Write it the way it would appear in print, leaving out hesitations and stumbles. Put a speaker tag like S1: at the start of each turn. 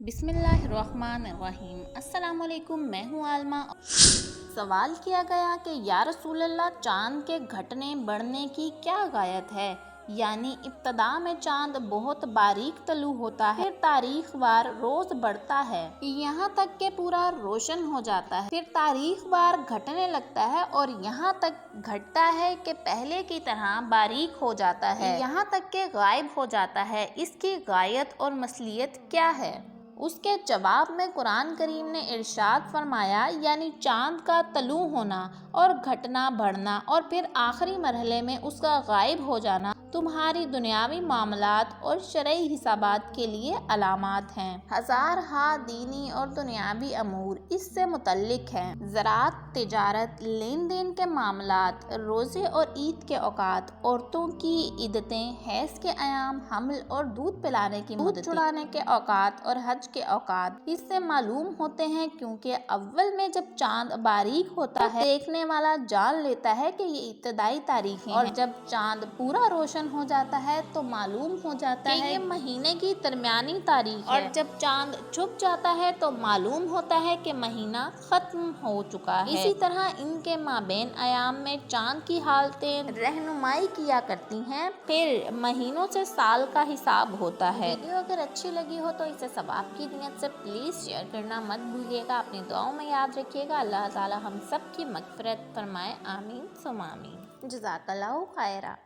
S1: बिस्मिल्लाहिर्रहमानिर्रहीम। अस्सलाम वालेकुम। मैं हूँ आलमा। सवाल किया गया कि या रसूल अल्लाह, चाँद के घटने बढ़ने की क्या गायत है? यानी इब्तदा में चाँद बहुत बारीक तलू होता है, फिर तारीख वार रोज बढ़ता है, यहाँ तक के पूरा रोशन हो जाता है, फिर तारीख वार घटने लगता है और यहाँ तक घटता है कि पहले की तरह बारीक हो जाता है, यहाँ तक के गायब हो जाता है। इसकी गायत और मसलियत क्या है? उसके जवाब में कुरान करीम ने इरशाद फरमाया, यानी चाँद का तलू होना और घटना बढ़ना और फिर आखिरी मरहले में उसका गायब हो जाना तुम्हारी दुनियावी मामलात और शरई हिसाबात के लिए अलामात हैं। हजार हा दीनी और दुनियावी अमूर इससे मुतल्लिक हैं। ज़राअत, तिजारत, लेन देन के मामलात, रोज़े और ईद के औकात, औरतों की इद्दतें, हैज़ के अयाम, हमल और दूध पिलाने की मुद्दत, छुड़ाने के औकात और हज के औकात इससे मालूम होते हैं, क्योंकि अव्वल में जब चाँद बारीक होता है देखने वाला जान लेता है कि ये इब्तदाई तारीखें हैं, और जब चाँद पूरा रोशन हो जाता है तो मालूम हो जाता है ये महीने की दरमियानी तारीख है, और जब चाँद छुप जाता है तो मालूम होता है कि महीना खत्म हो चुका है। इसी तरह इनके माबेन अयाम में चाँद की हालतें रहनुमाई किया करती हैं, फिर महीनों से साल का हिसाब होता है। वीडियो अगर अच्छी लगी हो तो इसे सवाब की नीयत से प्लीज़ शेयर करना मत भूलिएगा। अपनी दुआओं में याद रखिएगा। अल्लाह ताला हम सब की मग़फ़िरत फरमाए। आमीन सुम्मा आमीन। जज़ाकल्लाहु खैरा।